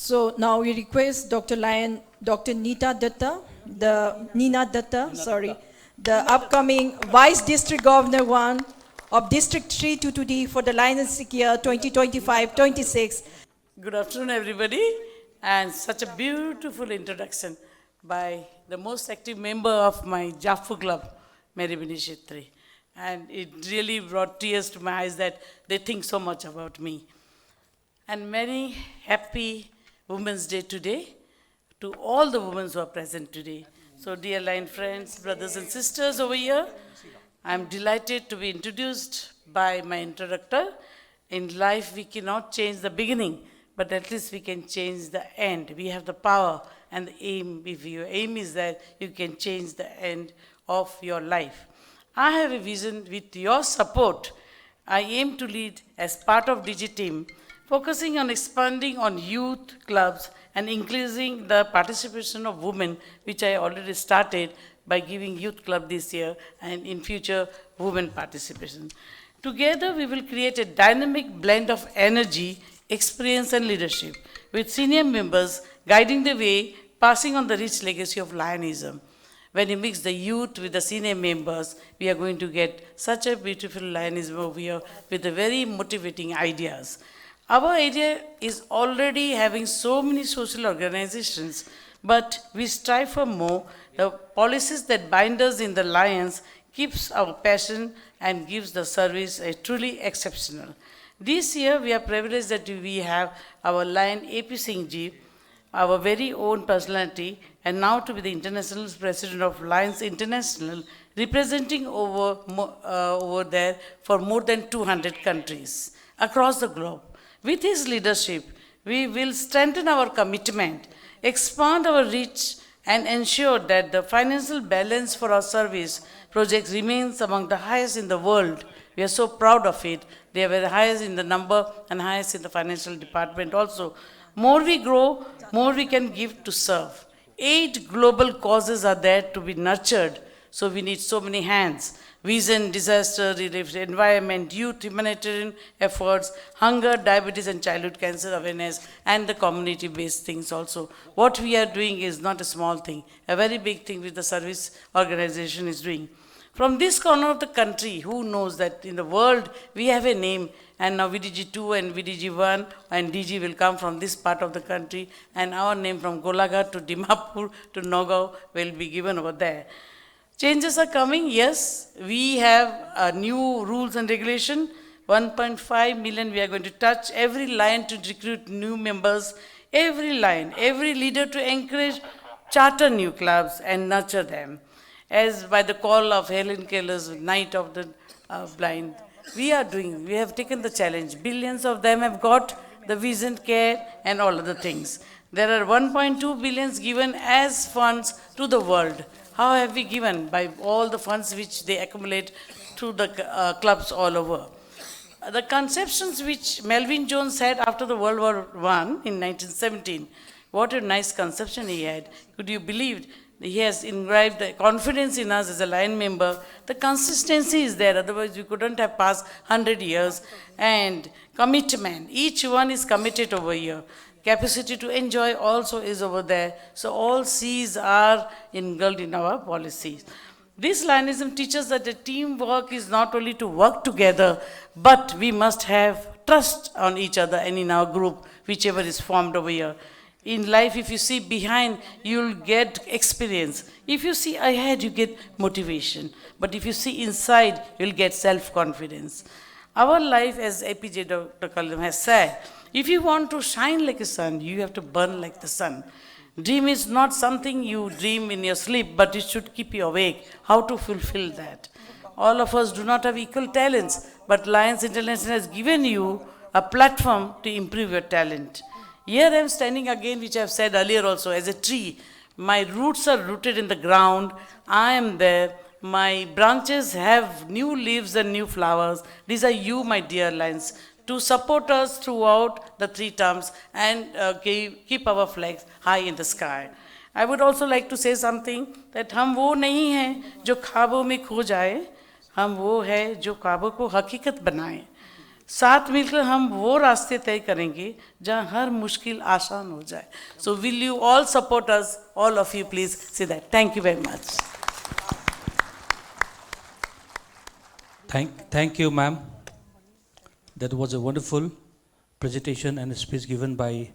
So now we request Dr. Nina Datta, the upcoming Vice District Governor 1 of District 3 Tututi for the Lions year 2025-26. Good afternoon, everybody, and such a beautiful introduction by the most active member of my Jaffu Club, Mary Bini Shetri. And it really brought tears to my eyes that they think so much about me. And many happy Women's Day today to all the women who are present today. So dear Lion friends, brothers and sisters over here, I'm delighted to be introduced by my introductor. In life, we cannot change the beginning, but at least we can change the end. We have the power and the aim. If your aim is that you can change the end of your life. I have a vision. With your support, I aim to lead as part of Digi team, focusing on expanding on youth clubs and increasing the participation of women, which I already started by giving youth club this year and in future women participation. Together we will create a dynamic blend of energy, experience and leadership, with senior members guiding the way, passing on the rich legacy of Lionism. When you mix the youth with the senior members, we are going to get such a beautiful Lionism over here with the very motivating ideas. Our area is already having so many social organizations, but we strive for more. The policies that bind us in the Lions keeps our passion and gives the service a truly exceptional. This year, we are privileged that we have our Lion AP Singh Ji, our very own personality, and now to be the international president of Lions International, representing over there for more than 200 countries across the globe. With his leadership, we will strengthen our commitment, expand our reach, and ensure that the financial balance for our service projects remains among the highest in the world. We are so proud of it. They are the highest in the number and highest in the financial department also. More we grow, more we can give to serve. 8 global causes are there to be nurtured, so we need so many hands. Vision, disaster relief, environment, youth, humanitarian efforts, hunger, diabetes and childhood cancer awareness, and the community-based things also. What we are doing is not a small thing, a very big thing which the service organization is doing. From this corner of the country, who knows that in the world we have a name, and now VDG2 and VDG1 and DG will come from this part of the country, and our name from Golaghat to Dimapur to Nagaon will be given over there. Changes are coming, yes. We have new rules and regulation. 1.5 million we are going to touch. Every Lion to recruit new members. Every Lion, every leader to encourage, charter new clubs and nurture them. As by the call of Helen Keller's Night of the Blind, we have taken the challenge. Billions of them have got the vision, care and all other things. There are 1.2 billions given as funds to the world. How have we given? By all the funds which they accumulate through the clubs all over. The conceptions which Melvin Jones had after the World War I in 1917, what a nice conception he had. Could you believe? He has imbibed confidence in us as a Lion member. The consistency is there, otherwise we couldn't have passed 100 years. And commitment, each one is committed over here. Capacity to enjoy also is over there. So all C's are engulfed in our policies. This Lionism teaches that the teamwork is not only to work together, but we must have trust on each other and in our group, whichever is formed over here. In life, if you see behind, you'll get experience. If you see ahead, you get motivation. But if you see inside, you'll get self-confidence. Our life, as APJ Dr. Kalam has said, if you want to shine like a sun, you have to burn like the sun. Dream is not something you dream in your sleep, but it should keep you awake. How to fulfill that? All of us do not have equal talents, but Lions International has given you a platform to improve your talent. Here I am standing again, which I have said earlier also, as a tree. My roots are rooted in the ground. I am there. My branches have new leaves and new flowers. These are you, my dear Lions, to support us throughout the 3 terms and keep our flags high in the sky. I would also like to say something that हम वो नहीं हैं जो ख्वाबों में खो जाए, हम वो है जो ख्वाबों को हकीकत बनाए. साथ मिलकर हम वो रास्ते तय करेंगे जहाँ हर मुश्किल आसान हो जाए. So will you all support us? All of you, please say that. Thank you very much. Thank you, ma'am. That was a wonderful presentation and a speech given by